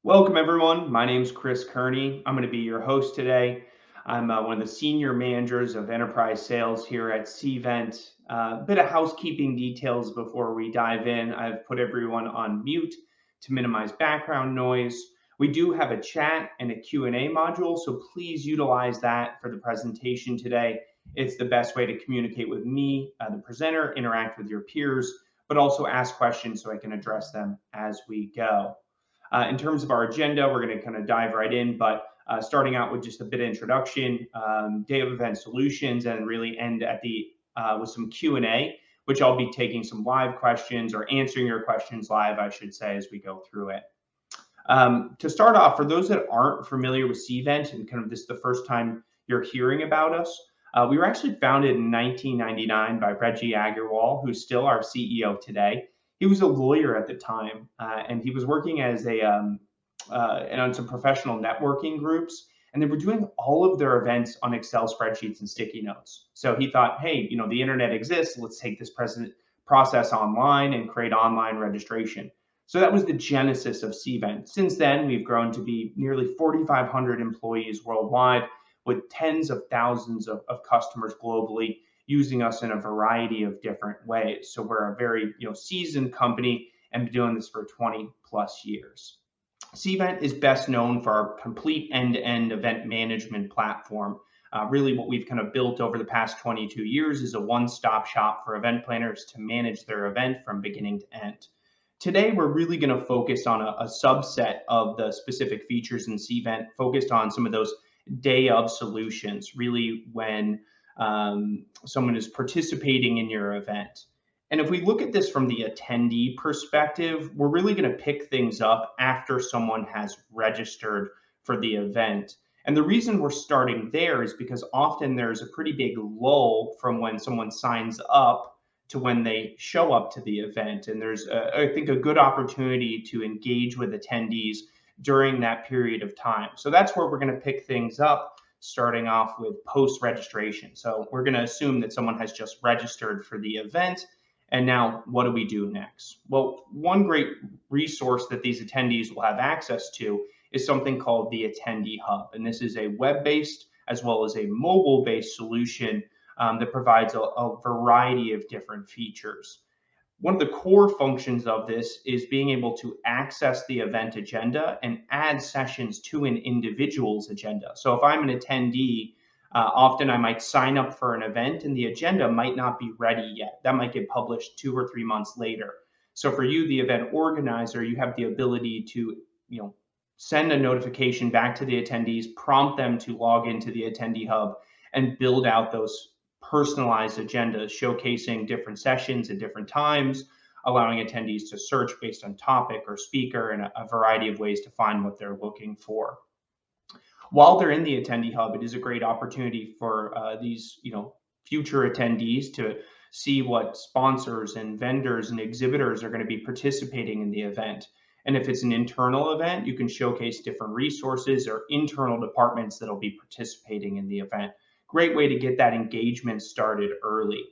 Welcome, everyone. My name's Chris Kearney. I'm going to be your host today. I'm one of the senior managers of enterprise sales here at Cvent. A bit of housekeeping details before we dive in. I've put everyone on mute to minimize background noise. We do have a chat and a Q&A module, so please utilize that for the presentation today. It's the best way to communicate with me, the presenter, interact with your peers, but also ask questions so I can address them as we go. In terms of our agenda, we're going to kind of dive right in, but starting out with just a bit of introduction, day of event solutions, and really end at the with some Q&A, which I'll be taking some live questions or answering your questions live, I should say, as we go through it. To start off, for those that aren't familiar with Cvent and kind of this is the first time you're hearing about us, we were actually founded in 1999 by Reggie Agarwal, who's still our CEO today. He was a lawyer at the time, and he was working as and on some professional networking groups, and they were doing all of their events on Excel spreadsheets and sticky notes. So he thought, hey, the internet exists. Let's take this process online and create online registration. So that was the genesis of Cvent. Since then, we've grown to be nearly 4,500 employees worldwide with tens of thousands of customers globally using us in a variety of different ways. So we're a very seasoned company and been doing this for 20 plus years. Cvent is best known for our complete end-to-end event management platform. Really what we've kind of built over the past 22 years is a one-stop shop for event planners to manage their event from beginning to end. Today, we're really going to focus on a subset of the specific features in Cvent, focused on some of those day of solutions, really when someone is participating in your event. And if we look at this from the attendee perspective, we're really going to pick things up after someone has registered for the event. And the reason we're starting there is because often there's a pretty big lull from when someone signs up to when they show up to the event. And there's, I think, a good opportunity to engage with attendees during that period of time. So that's where we're going to pick things up, starting off with post-registration. So we're going to assume that someone has just registered for the event. And now what do we do next? Well, one great resource that these attendees will have access to is something called the Attendee Hub. And this is a web-based as well as a mobile-based solution that provides a variety of different features. One of the core functions of this is being able to access the event agenda and add sessions to an individual's agenda. So if I'm an attendee, often I might sign up for an event and the agenda might not be ready yet. That might get published 2 or 3 months later. So for you, the event organizer, you have the ability to, send a notification back to the attendees, prompt them to log into the Attendee Hub and build out those personalized agendas showcasing different sessions at different times, allowing attendees to search based on topic or speaker and a variety of ways to find what they're looking for. While they're in the Attendee Hub, it is a great opportunity for these future attendees to see what sponsors and vendors and exhibitors are going to be participating in the event. And if it's an internal event, you can showcase different resources or internal departments that'll be participating in the event. Great way to get that engagement started early.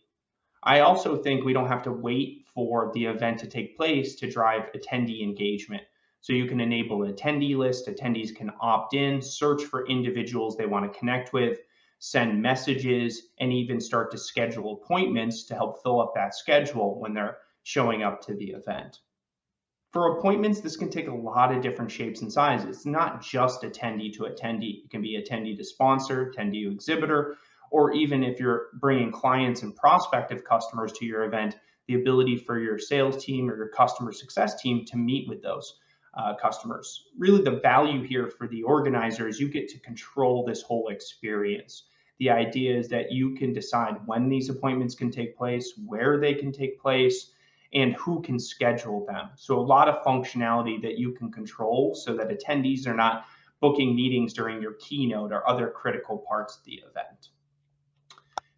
I also think we don't have to wait for the event to take place to drive attendee engagement. So you can enable an attendee list. Attendees can opt in, search for individuals they want to connect with, send messages, and even start to schedule appointments to help fill up that schedule when they're showing up to the event. For appointments, this can take a lot of different shapes and sizes. It's not just attendee to attendee. It can be attendee to sponsor, attendee to exhibitor, or even if you're bringing clients and prospective customers to your event, the ability for your sales team or your customer success team to meet with those customers. Really, the value here for the organizer is you get to control this whole experience. The idea is that you can decide when these appointments can take place, where they can take place, and who can schedule them. So a lot of functionality that you can control so that attendees are not booking meetings during your keynote or other critical parts of the event.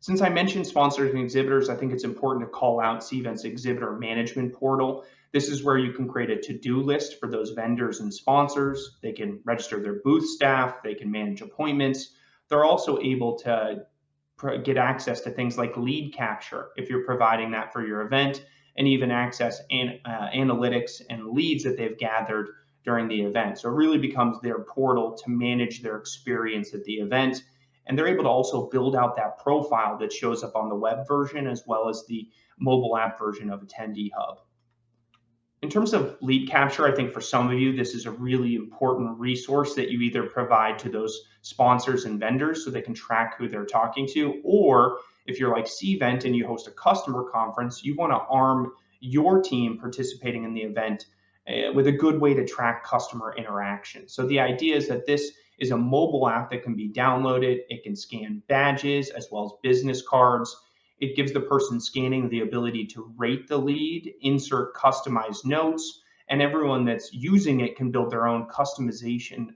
Since I mentioned sponsors and exhibitors, I think it's important to call out Cvent's exhibitor management portal. This is where you can create a to-do list for those vendors and sponsors. They can register their booth staff, they can manage appointments. They're also able to get access to things like lead capture if you're providing that for your event, and even access analytics and leads that they've gathered during the event. So it really becomes their portal to manage their experience at the event. And they're able to also build out that profile that shows up on the web version as well as the mobile app version of Attendee Hub. In terms of lead capture, I think for some of you, this is a really important resource that you either provide to those sponsors and vendors so they can track who they're talking to, or if you're like Cvent and you host a customer conference, you want to arm your team participating in the event with a good way to track customer interaction. So the idea is that this is a mobile app that can be downloaded. It can scan badges as well as business cards. It gives the person scanning the ability to rate the lead, insert customized notes, and everyone that's using it can build their own customization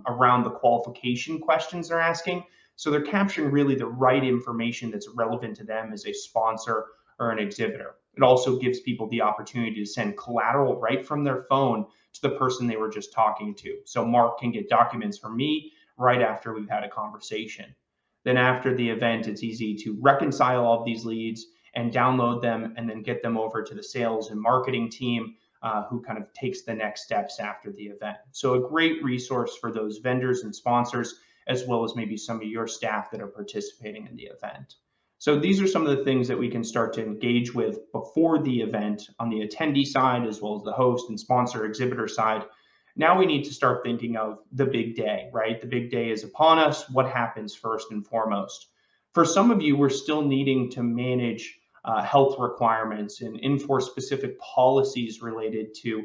around the qualification questions they're asking. So they're capturing really the right information that's relevant to them as a sponsor or an exhibitor. It also gives people the opportunity to send collateral right from their phone to the person they were just talking to. So Mark can get documents from me right after we've had a conversation. Then after the event, it's easy to reconcile all of these leads and download them and then get them over to the sales and marketing team who kind of takes the next steps after the event. So a great resource for those vendors and sponsors, as well as maybe some of your staff that are participating in the event. So these are some of the things that we can start to engage with before the event on the attendee side, as well as the host and sponsor exhibitor side. Now we need to start thinking of the big day, right? The big day is upon us. What happens first and foremost? For some of you, we're still needing to manage health requirements and enforce specific policies related to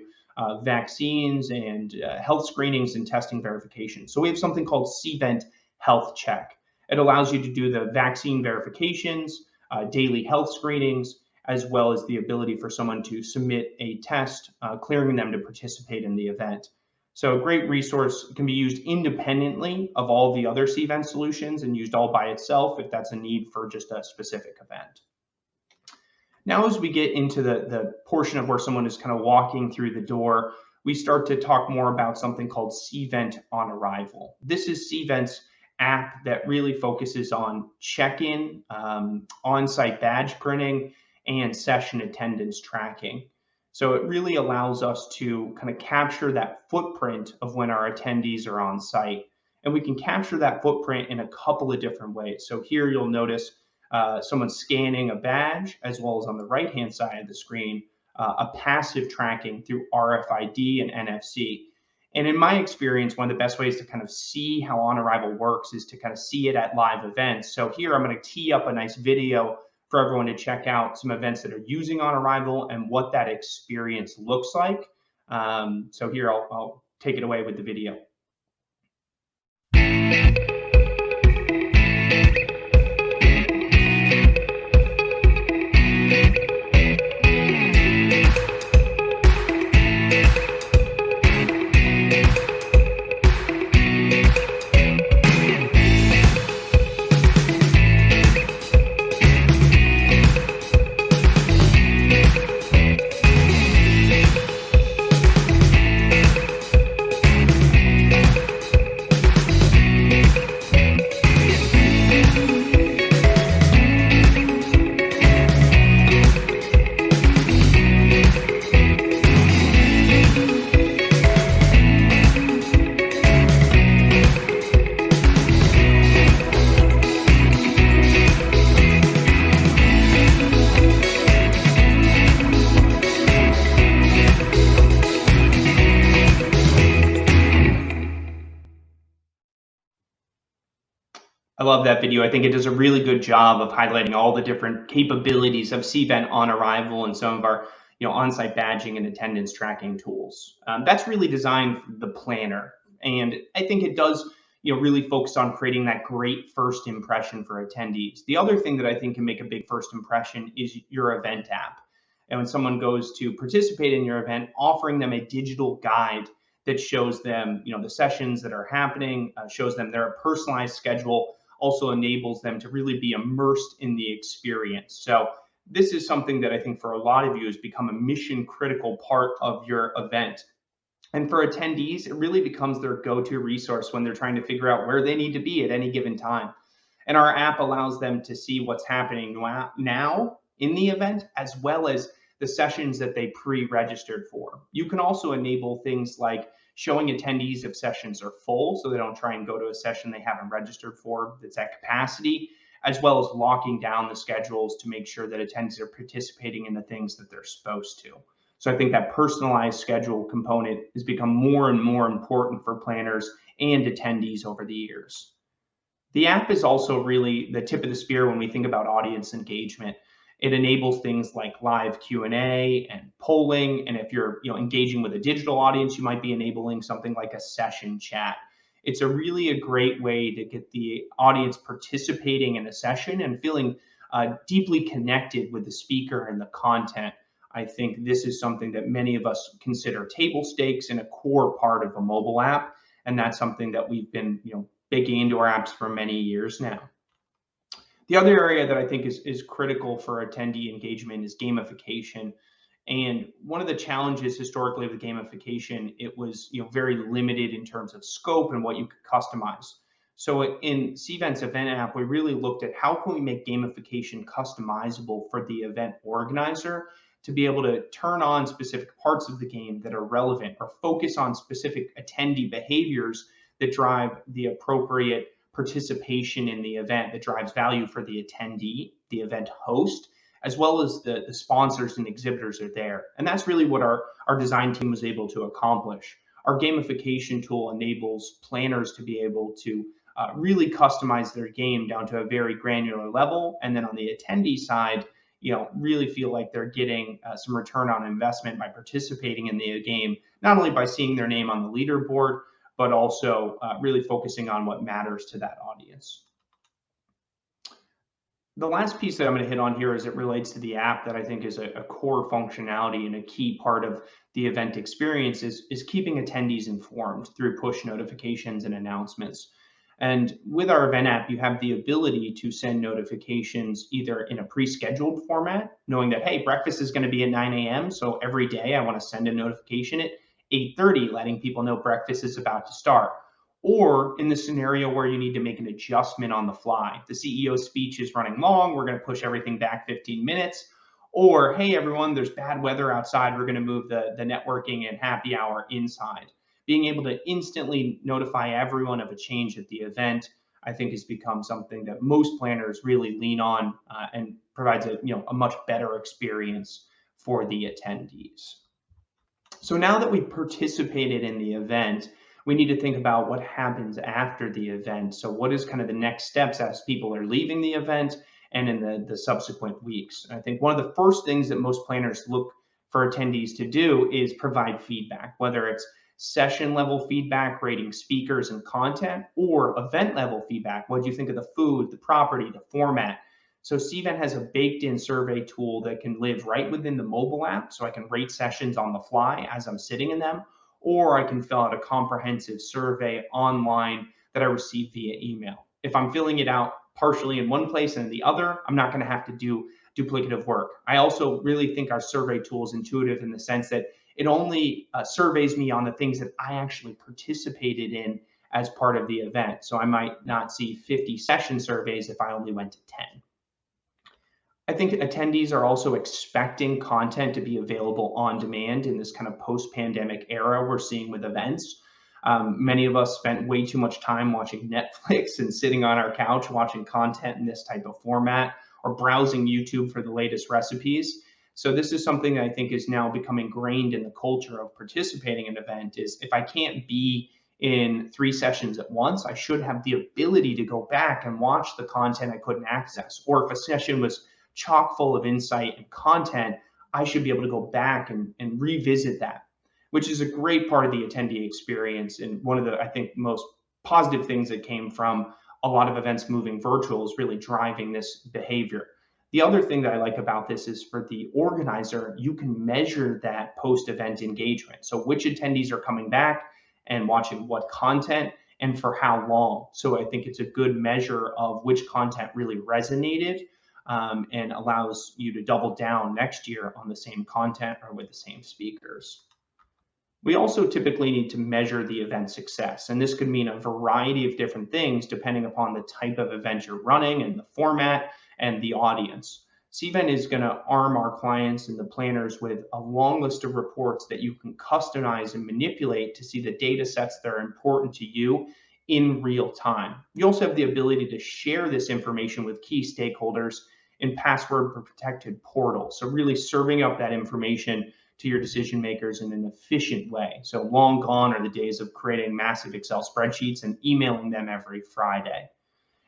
vaccines and health screenings and testing verification. So we have something called Cvent Health Check. It allows you to do the vaccine verifications, daily health screenings, as well as the ability for someone to submit a test, clearing them to participate in the event. So a great resource, can be used independently of all the other Cvent solutions and used all by itself if that's a need for just a specific event. Now, as we get into the portion of where someone is kind of walking through the door, we start to talk more about something called Cvent on Arrival. This is Cvent's app that really focuses on check-in, on-site badge printing, and session attendance tracking. So it really allows us to kind of capture that footprint of when our attendees are on site. And we can capture that footprint in a couple of different ways. So here you'll notice someone scanning a badge, as well as on the right-hand side of the screen, a passive tracking through RFID and NFC. And in my experience, one of the best ways to kind of see how on arrival works is to kind of see it at live events. So here I'm going to tee up a nice video for everyone to check out some events that are using on arrival and what that experience looks like. So here I'll take it away with the video. I love that video. I think it does a really good job of highlighting all the different capabilities of Cvent on arrival and some of our on-site badging and attendance tracking tools. That's really designed for the planner. And I think it does really focus on creating that great first impression for attendees. The other thing that I think can make a big first impression is your event app. And when someone goes to participate in your event, offering them a digital guide that shows them the sessions that are happening, shows them their personalized schedule, also enables them to really be immersed in the experience. So this is something that I think for a lot of you has become a mission critical part of your event. And for attendees, it really becomes their go-to resource when they're trying to figure out where they need to be at any given time. And our app allows them to see what's happening now in the event, as well as the sessions that they pre-registered for. You can also enable things like showing attendees if sessions are full so they don't try and go to a session they haven't registered for that's at capacity, as well as locking down the schedules to make sure that attendees are participating in the things that they're supposed to. So I think that personalized schedule component has become more and more important for planners and attendees over the years. The app is also really the tip of the spear when we think about audience engagement. It enables things like live Q&A and polling, and if you're engaging with a digital audience, you might be enabling something like a session chat. It's really a great way to get the audience participating in a session and feeling deeply connected with the speaker and the content. I think this is something that many of us consider table stakes and a core part of a mobile app, and that's something that we've been baking into our apps for many years now. The other area that I think is critical for attendee engagement is gamification. And one of the challenges historically with gamification, it was very limited in terms of scope and what you could customize. So in Cvent's event app, we really looked at how can we make gamification customizable for the event organizer to be able to turn on specific parts of the game that are relevant or focus on specific attendee behaviors that drive the appropriate participation in the event, that drives value for the attendee, the event host, as well as the sponsors and exhibitors are there. And that's really what our design team was able to accomplish. Our gamification tool enables planners to be able to really customize their game down to a very granular level. And then on the attendee side, really feel like they're getting some return on investment by participating in the game, not only by seeing their name on the leaderboard, but also really focusing on what matters to that audience. The last piece that I'm going to hit on here as it relates to the app that I think is a core functionality and a key part of the event experience is keeping attendees informed through push notifications and announcements. And with our event app, you have the ability to send notifications either in a pre-scheduled format, knowing that, hey, breakfast is going to be at 9 a.m. So every day I want to send a notification at 8:30, letting people know breakfast is about to start. Or in the scenario where you need to make an adjustment on the fly. The CEO's speech is running long, we're going to push everything back 15 minutes. Or, hey, everyone, there's bad weather outside, we're going to move the networking and happy hour inside. Being able to instantly notify everyone of a change at the event, I think has become something that most planners really lean on and provides a much better experience for the attendees. So now that we've participated in the event, we need to think about what happens after the event. So what is kind of the next steps as people are leaving the event and in the subsequent weeks? And I think one of the first things that most planners look for attendees to do is provide feedback, whether it's session level feedback, rating speakers and content, or event level feedback. What do you think of the food, the property, the format? So Cvent has a baked in survey tool that can live right within the mobile app. So I can rate sessions on the fly as I'm sitting in them, or I can fill out a comprehensive survey online that I receive via email. If I'm filling it out partially in one place and in the other, I'm not going to have to do duplicative work. I also really think our survey tool is intuitive in the sense that it only surveys me on the things that I actually participated in as part of the event. So I might not see 50 session surveys if I only went to 10. I think attendees are also expecting content to be available on demand in this kind of post-pandemic era we're seeing with events. Many of us spent way too much time watching Netflix and sitting on our couch watching content in this type of format, or browsing YouTube for the latest recipes. So this is something that I think is now becoming ingrained in the culture of participating in an event is if I can't be in 3 sessions at once, I should have the ability to go back and watch the content I couldn't access. Or if a session was chock full of insight and content, I should be able to go back and revisit that, which is a great part of the attendee experience. And one of the, I think, most positive things that came from a lot of events moving virtual is really driving this behavior. The other thing that I like about this is for the organizer, you can measure that post-event engagement. So which attendees are coming back and watching what content and for how long. So I think it's a good measure of which content really resonated and allows you to double down next year on the same content or with the same speakers. We also typically need to measure the event success, and this could mean a variety of different things depending upon the type of event you're running and the format and the audience. Cvent is going to arm our clients and the planners with a long list of reports that you can customize and manipulate to see the data sets that are important to you in real time. You also have the ability to share this information with key stakeholders in password protected portals. So really serving up that information to your decision makers in an efficient way. So long gone are the days of creating massive Excel spreadsheets and emailing them every Friday.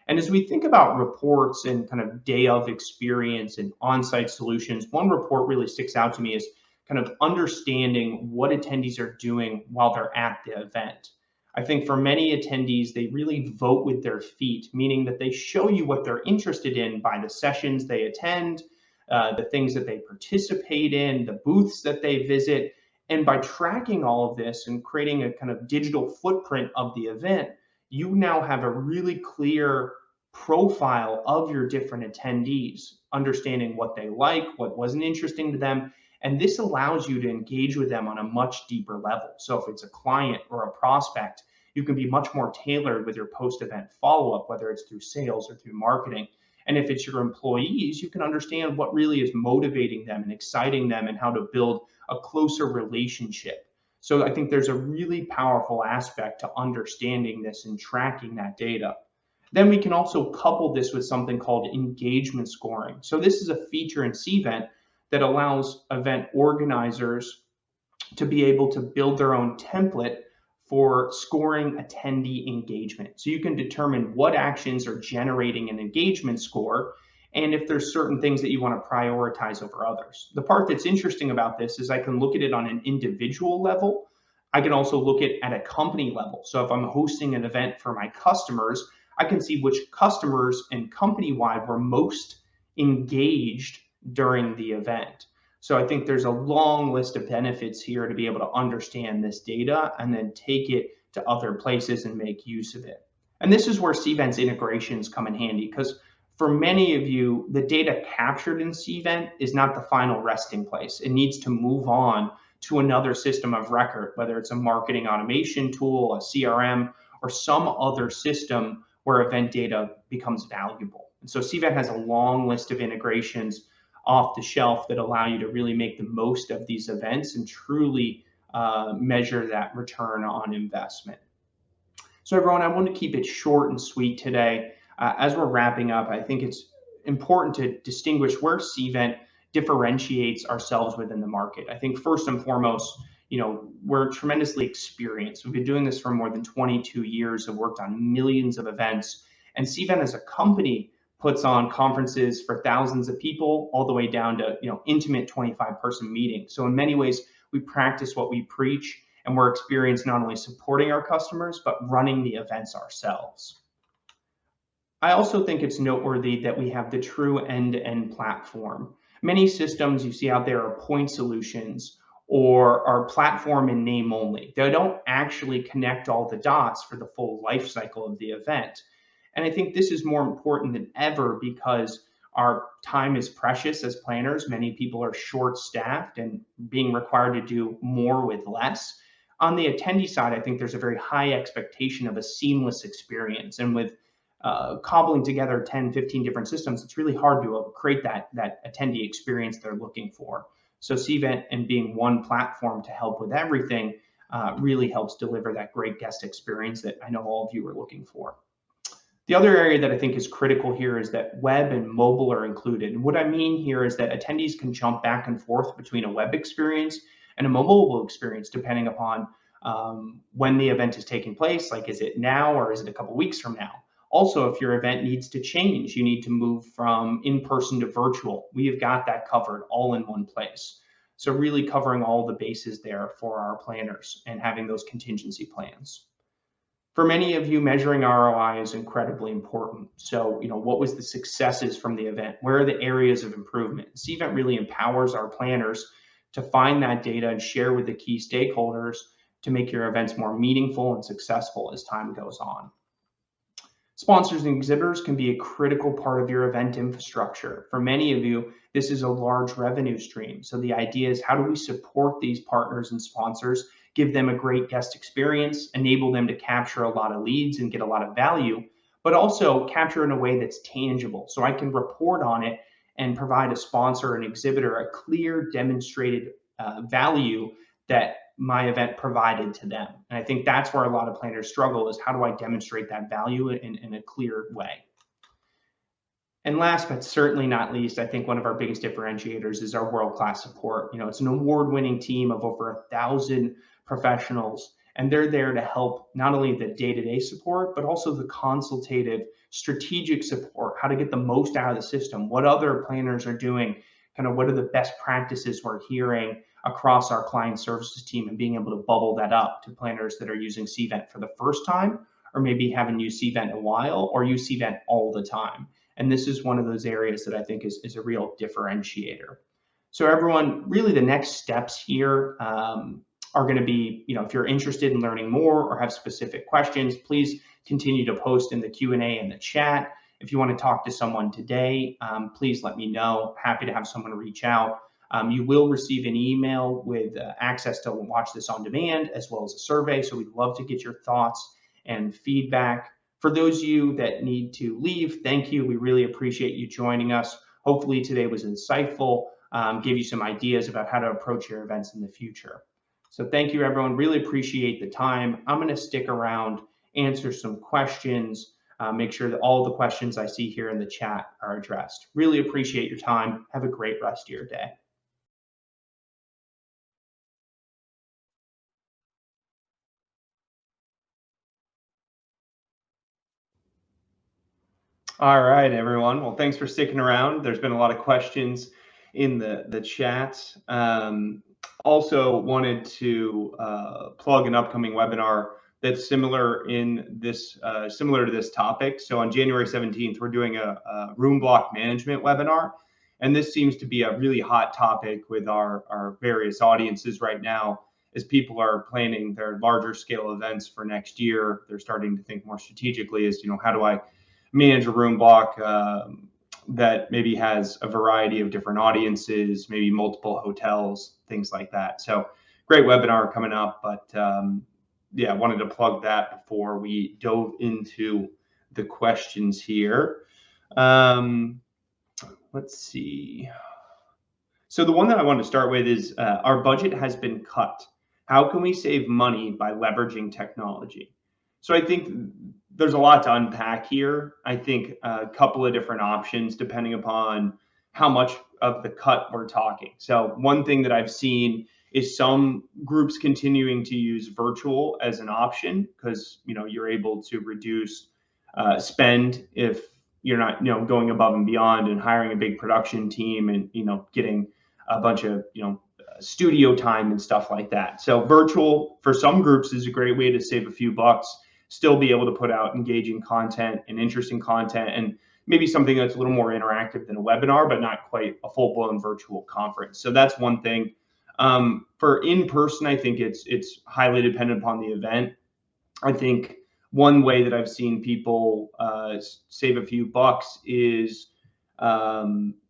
And as we think about reports and kind of day of experience and on-site solutions, one report really sticks out to me is kind of understanding what attendees are doing while they're at the event. I think for many attendees, they really vote with their feet, meaning that they show you what they're interested in by the sessions they attend, the things that they participate in, the booths that they visit. And by tracking all of this and creating a kind of digital footprint of the event, you now have a really clear profile of your different attendees, understanding what they like, what wasn't interesting to them. And this allows you to engage with them on a much deeper level. So if it's a client or a prospect, you can be much more tailored with your post-event follow-up, whether it's through sales or through marketing. And if it's your employees, you can understand what really is motivating them and exciting them and how to build a closer relationship. So I think there's a really powerful aspect to understanding this and tracking that data. Then we can also couple this with something called engagement scoring. So this is a feature in Cvent that allows event organizers to be able to build their own template for scoring attendee engagement. So you can determine what actions are generating an engagement score and if there's certain things that you want to prioritize over others. The part that's interesting about this is I can look at it on an individual level. I can also look at a company level. So if I'm hosting an event for my customers, I can see which customers and company-wide were most engaged during the event. So I think there's a long list of benefits here to be able to understand this data and then take it to other places and make use of it. And this is where Cvent's integrations come in handy, because for many of you, the data captured in Cvent is not the final resting place. It needs to move on to another system of record, whether it's a marketing automation tool, a CRM, or some other system where event data becomes valuable. And so Cvent has a long list of integrations off the shelf that allow you to really make the most of these events and truly measure that return on investment. So everyone, I want to keep it short and sweet today. As we're wrapping up, I think it's important to distinguish where Cvent differentiates ourselves within the market. I think first and foremost, we're tremendously experienced. We've been doing this for more than 22 years, have worked on millions of events, and Cvent as a company puts on conferences for thousands of people all the way down to intimate 25-person meetings. So in many ways, we practice what we preach, and we're experienced not only supporting our customers, but running the events ourselves. I also think it's noteworthy that we have the true end-to-end platform. Many systems you see out there are point solutions or are platform in name only. They don't actually connect all the dots for the full life cycle of the event. And I think this is more important than ever because our time is precious as planners. Many people are short-staffed and being required to do more with less. On the attendee side, I think there's a very high expectation of a seamless experience. And with cobbling together 10, 15 different systems, it's really hard to create that attendee experience they're looking for. So Cvent and being one platform to help with everything really helps deliver that great guest experience that I know all of you are looking for. The other area that I think is critical here is that web and mobile are included. And what I mean here is that attendees can jump back and forth between a web experience and a mobile experience, depending upon when the event is taking place. Like, is it now or is it a couple weeks from now? Also, if your event needs to change, you need to move from in-person to virtual. We have got that covered all in one place. So really covering all the bases there for our planners and having those contingency plans. For many of you, measuring ROI is incredibly important. So, what was the successes from the event? Where are the areas of improvement? Cvent really empowers our planners to find that data and share with the key stakeholders to make your events more meaningful and successful as time goes on. Sponsors and exhibitors can be a critical part of your event infrastructure. For many of you, this is a large revenue stream. So the idea is, how do we support these partners and sponsors, give them a great guest experience, enable them to capture a lot of leads and get a lot of value, but also capture in a way that's tangible. So I can report on it and provide a sponsor and exhibitor a clear demonstrated value that my event provided to them. And I think that's where a lot of planners struggle, is how do I demonstrate that value in a clear way? And last but certainly not least, I think one of our biggest differentiators is our world-class support. It's an award-winning team of over 1,000 professionals, and they're there to help not only the day-to-day support, but also the consultative, strategic support, how to get the most out of the system, what other planners are doing, kind of what are the best practices we're hearing across our client services team, and being able to bubble that up to planners that are using Cvent for the first time, or maybe haven't used Cvent in a while, or use Cvent all the time. And this is one of those areas that I think is a real differentiator. So everyone, really the next steps here are going to be, if you're interested in learning more or have specific questions, please continue to post in the Q&A in the chat. If you want to talk to someone today, please let me know. Happy to have someone reach out. You will receive an email with access to watch this on demand, as well as a survey. So we'd love to get your thoughts and feedback. For those of you that need to leave, thank you. We really appreciate you joining us. Hopefully today was insightful, gave you some ideas about how to approach your events in the future. So thank you, everyone. Really appreciate the time. I'm going to stick around, answer some questions, make sure that all the questions I see here in the chat are addressed. Really appreciate your time. Have a great rest of your day. All right, everyone. Well, thanks for sticking around. There's been a lot of questions in the chat. Also wanted to plug an upcoming webinar that's similar to this topic. So on January 17th, we're doing a room block management webinar. And this seems to be a really hot topic with our various audiences right now. As people are planning their larger scale events for next year, they're starting to think more strategically as, how do I manage a room block that maybe has a variety of different audiences, maybe multiple hotels, things like that. So great webinar coming up, but yeah, I wanted to plug that before we dove into the questions here. Let's see. So the one that I want to start with is our budget has been cut. How can we save money by leveraging technology? So I think there's a lot to unpack here. I think a couple of different options depending upon how much of the cut we're talking. So one thing that I've seen is some groups continuing to use virtual as an option because you're able to reduce spend if you're not going above and beyond and hiring a big production team and getting a bunch of studio time and stuff like that. So virtual for some groups is a great way to save a few bucks, still be able to put out engaging content and interesting content, and maybe something that's a little more interactive than a webinar, but not quite a full-blown virtual conference. So that's one thing. For in-person, I think it's highly dependent upon the event. I think one way that I've seen people save a few bucks is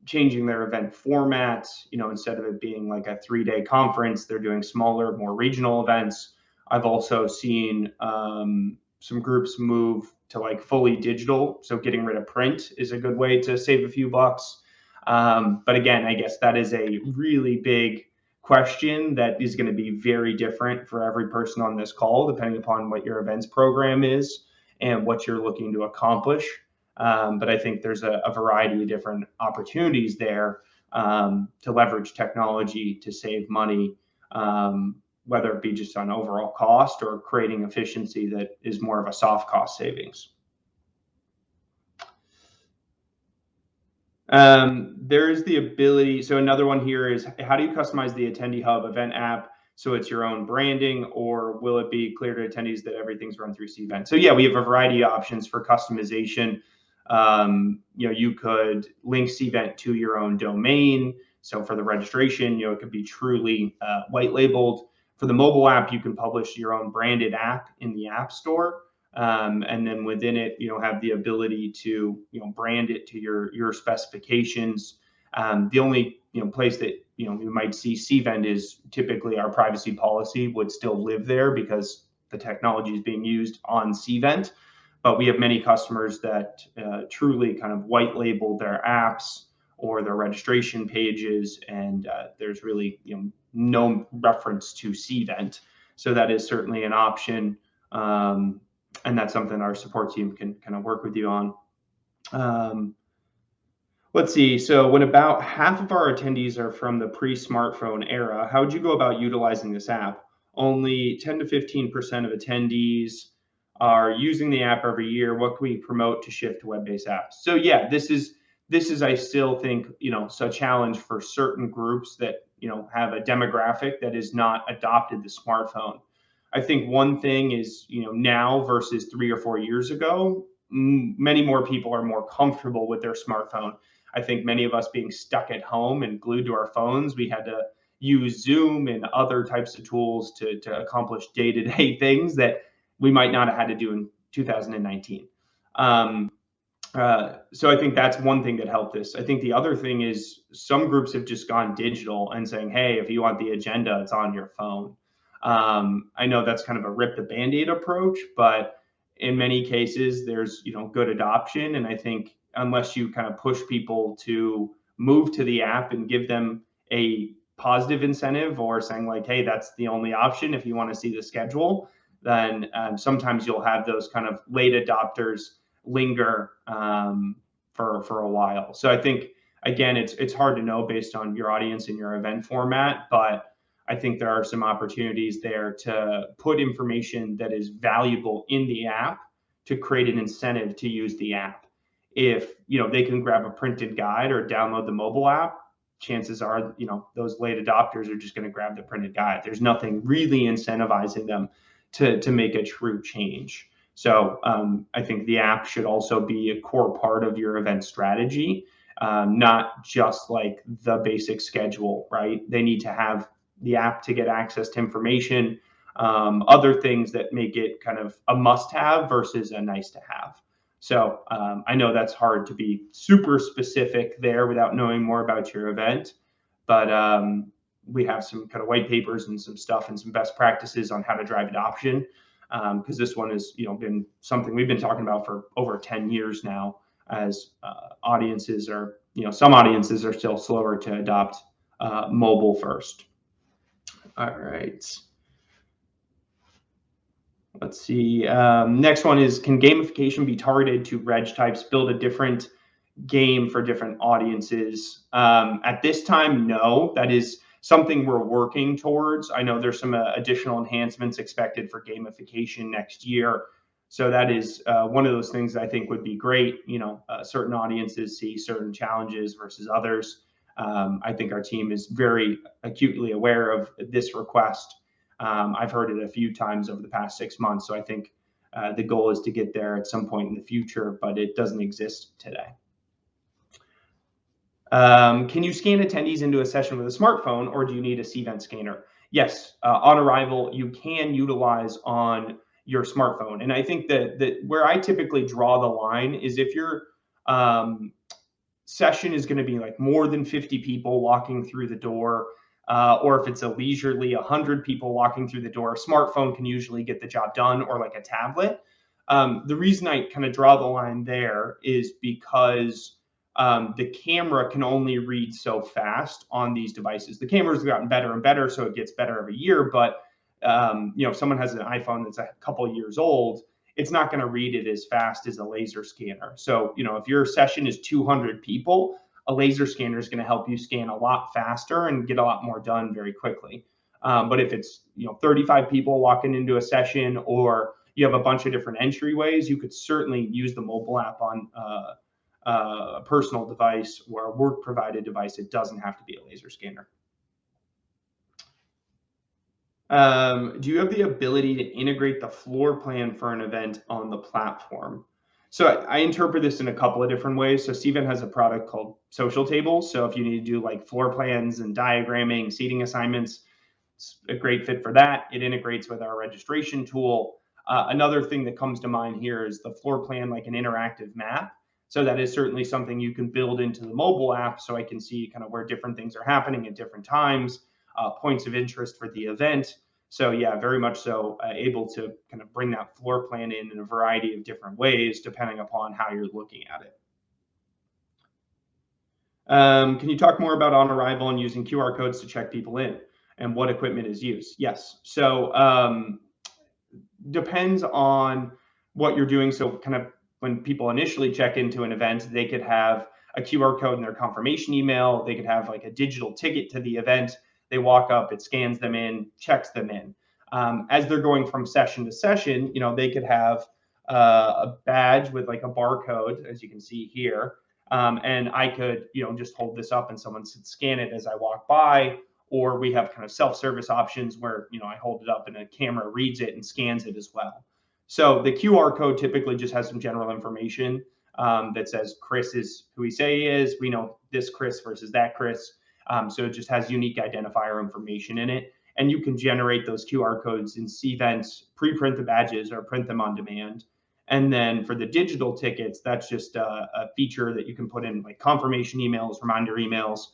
changing their event format. Instead of it being like a 3-day conference, they're doing smaller, more regional events. I've also seen some groups move to like fully digital. So getting rid of print is a good way to save a few bucks. But again, I guess that is a really big question that is going to be very different for every person on this call, depending upon what your events program is and what you're looking to accomplish. But I think there's a variety of different opportunities there to leverage technology to save money, whether it be just on overall cost or creating efficiency that is more of a soft cost savings. There is the ability. So another one here is, how do you customize the Attendee Hub Event App so it's your own branding, or will it be clear to attendees that everything's run through Cvent? So yeah, we have a variety of options for customization. You could link Cvent to your own domain. So for the registration, it could be truly white labeled. For the mobile app, you can publish your own branded app in the App Store. And then within it, have the ability to, brand it to your specifications. The only, place that, you might see Cvent is typically our privacy policy would still live there because the technology is being used on Cvent. But we have many customers that truly kind of white label their apps or their registration pages, and there's really no reference to Cvent. So that is certainly an option, and that's something our support team can kind of work with you on. Let's see. So when about half of our attendees are from the pre-smartphone era, how would you go about utilizing this app? Only 10 to 15% of attendees are using the app every year. What can we promote to shift to web-based apps? So yeah, this is I still think, so a challenge for certain groups that, have a demographic that is not adopted the smartphone. I think one thing is, now versus 3 or 4 years ago, many more people are more comfortable with their smartphone. I think many of us being stuck at home and glued to our phones, we had to use Zoom and other types of tools to accomplish day-to-day things that we might not have had to do in 2019. So I think that's one thing that helped this. I think the other thing is some groups have just gone digital and saying, hey, if you want the agenda, it's on your phone. I know that's kind of a rip the Band-Aid approach, but in many cases, there's good adoption. And I think unless you kind of push people to move to the app and give them a positive incentive or saying like, hey, that's the only option if you want to see the schedule, then sometimes you'll have those kind of late adopters linger for a while. So I think again, it's hard to know based on your audience and your event format, but I think there are some opportunities there to put information that is valuable in the app to create an incentive to use the app. If they can grab a printed guide or download the mobile app, chances are those late adopters are just going to grab the printed guide. There's nothing really incentivizing them to make a true change. So I think the app should also be a core part of your event strategy, not just like the basic schedule, right? They need to have the app to get access to information, other things that make it kind of a must-have versus a nice-to-have. So I know that's hard to be super specific there without knowing more about your event, but we have some kind of white papers and some stuff and some best practices on how to drive adoption, because this one has been something we've been talking about for over 10 years now, as audiences are, some audiences are still slower to adopt mobile first. All right. Let's see. Next one is, can gamification be targeted to reg types, build a different game for different audiences? At this time, no. That is something we're working towards. I know there's some additional enhancements expected for gamification next year. So that is one of those things I think would be great. Certain audiences see certain challenges versus others. I think our team is very acutely aware of this request. I've heard it a few times over the past 6 months. So I think the goal is to get there at some point in the future, but it doesn't exist today. Can you scan attendees into a session with a smartphone, or do you need a Cvent scanner? Yes, on arrival, you can utilize on your smartphone. And I think that where I typically draw the line is if your session is going to be like more than 50 people walking through the door, or if it's a leisurely 100 people walking through the door, a smartphone can usually get the job done, or like a tablet. The reason I kind of draw the line there is because the camera can only read so fast on these devices. The cameras have gotten better and better, so it gets better every year. But if someone has an iPhone that's a couple of years old, it's not going to read it as fast as a laser scanner. So if your session is 200 people, a laser scanner is going to help you scan a lot faster and get a lot more done very quickly. But if it's 35 people walking into a session, or you have a bunch of different entryways, you could certainly use the mobile app on a personal device or a work provided device. It doesn't have to be a laser scanner. Do you have the ability to integrate the floor plan for an event on the platform? So I interpret this in a couple of different ways. So Cvent has a product called Social Tables. So if you need to do like floor plans and diagramming, seating assignments, it's a great fit for that. It integrates with our registration tool. Another thing that comes to mind here is the floor plan, like an interactive map. So that is certainly something you can build into the mobile app, so I can see kind of where different things are happening at different times, points of interest for the event. So yeah, very much so able to kind of bring that floor plan in a variety of different ways, depending upon how you're looking at it. Can you talk more about on arrival and using QR codes to check people in and what equipment is used? Yes. So depends on what you're doing. So kind of when people initially check into an event, they could have a QR code in their confirmation email. They could have like a digital ticket to the event. They walk up, it scans them in, checks them in. As they're going from session to session, they could have a badge with like a barcode, as you can see here. And I could, just hold this up and someone should scan it as I walk by, or we have kind of self-service options where I hold it up and a camera reads it and scans it as well. So the QR code typically just has some general information that says Chris is who we say he is. We know this Chris versus that Chris. So it just has unique identifier information in it. And you can generate those QR codes in Cvent, pre-print the badges or print them on demand. And then for the digital tickets, that's just a feature that you can put in like confirmation emails, reminder emails.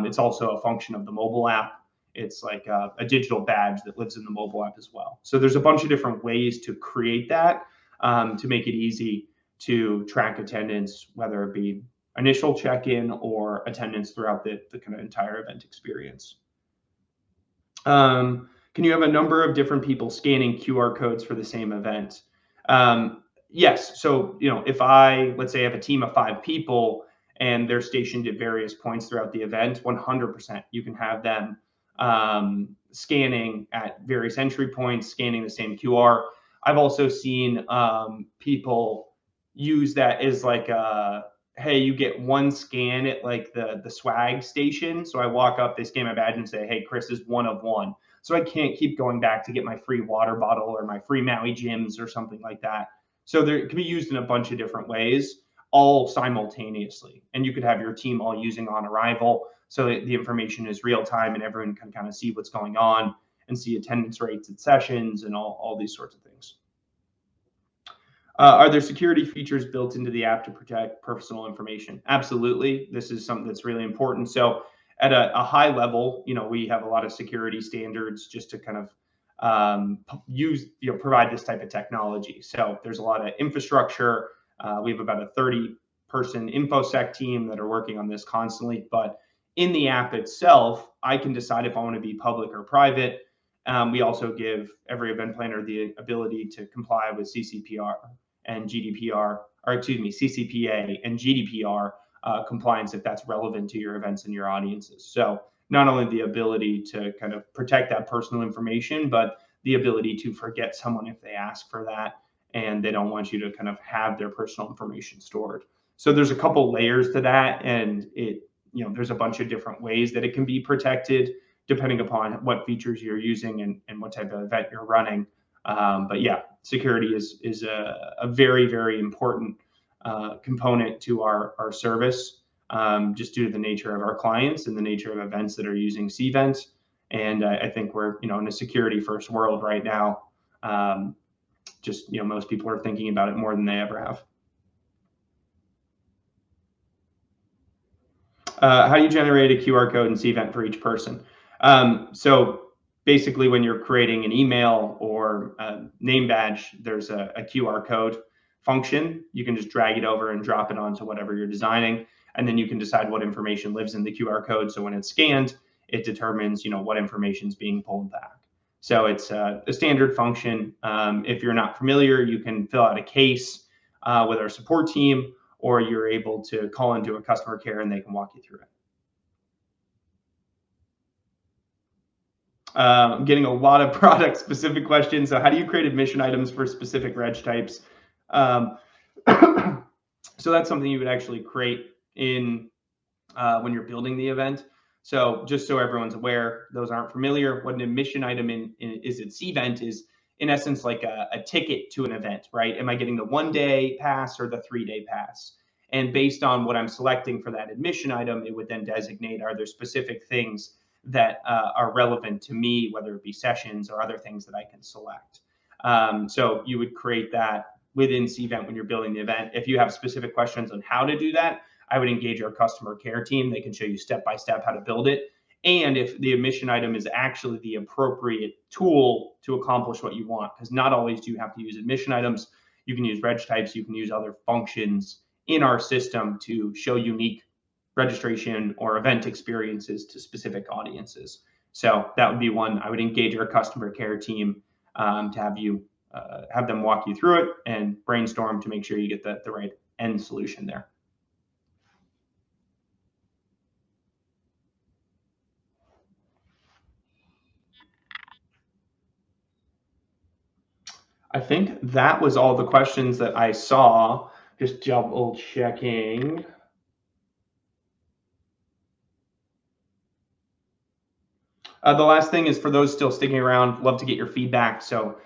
It's also a function of the mobile app. It's like a digital badge that lives in the mobile app as well. So there's a bunch of different ways to create that to make it easy to track attendance, whether it be initial check-in or attendance throughout the kind of entire event experience. Can you have a number of different people scanning QR codes for the same event? Yes. So, if let's say I have a team of 5 people and they're stationed at various points throughout the event, 100% you can have them scanning at various entry points, scanning the same QR. I've also seen people use that as like hey, you get one scan at like the swag station. So I walk up, they scan my badge and say, hey, Chris is one of one. So I can't keep going back to get my free water bottle or my free Maui gyms or something like that. So it can be used in a bunch of different ways, all simultaneously. And you could have your team all using on arrival, so the information is real time and everyone can kind of see what's going on and see attendance rates at sessions and all these sorts of things. Are there security features built into the app to protect personal information? Absolutely. This is something that's really important. So at a high level, we have a lot of security standards just to kind of provide this type of technology. So there's a lot of infrastructure. We have about a 30-person InfoSec team that are working on this constantly. But in the app itself, I can decide if I want to be public or private. We also give every event planner the ability to comply with CCPR and GDPR, or excuse me, CCPA and GDPR compliance if that's relevant to your events and your audiences. So not only the ability to kind of protect that personal information, but the ability to forget someone if they ask for that and they don't want you to kind of have their personal information stored. So there's a couple layers to that, and there's a bunch of different ways that it can be protected depending upon what features you're using and what type of event you're running. But yeah, security is a very, very important component to our service, just due to the nature of our clients and the nature of events that are using Cvent. And I think we're in a security first world right now. Just most people are thinking about it more than they ever have. How do you generate a QR code in Cvent for each person? So basically, when you're creating an email or a name badge, there's a QR code function. You can just drag it over and drop it onto whatever you're designing, and then you can decide what information lives in the QR code. So when it's scanned, it determines what information is being pulled back. So it's a standard function. If you're not familiar, you can fill out a case with our support team, or you're able to call into a customer care and they can walk you through it. I'm getting a lot of product specific questions. So how do you create admission items for specific reg types? So that's something you would actually create in when you're building the event. So just so everyone's aware, those aren't familiar, what an admission item is at Cvent is in essence like a ticket to an event, right? Am I getting the 1-day pass or the 3-day pass? And based on what I'm selecting for that admission item, it would then designate, are there specific things that are relevant to me, whether it be sessions or other things that I can select. So you would create that within Cvent when you're building the event. If you have specific questions on how to do that, I would engage our customer care team. They can show you step-by-step how to build it. And if the admission item is actually the appropriate tool to accomplish what you want, because not always do you have to use admission items. You can use reg types, you can use other functions in our system to show unique registration or event experiences to specific audiences. So that would be one. I would engage our customer care team to have them walk you through it and brainstorm to make sure you get the right end solution there. I think that was all the questions that I saw. Just double checking. The last thing is for those still sticking around, love to get your feedback. So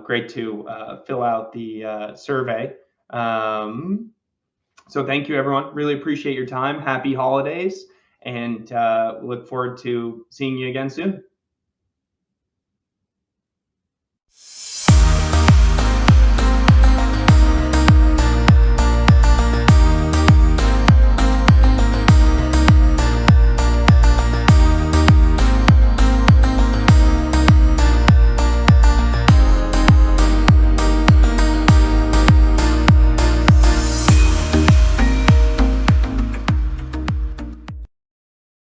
great to fill out the survey. So thank you, everyone. Really appreciate your time. Happy holidays, and look forward to seeing you again soon.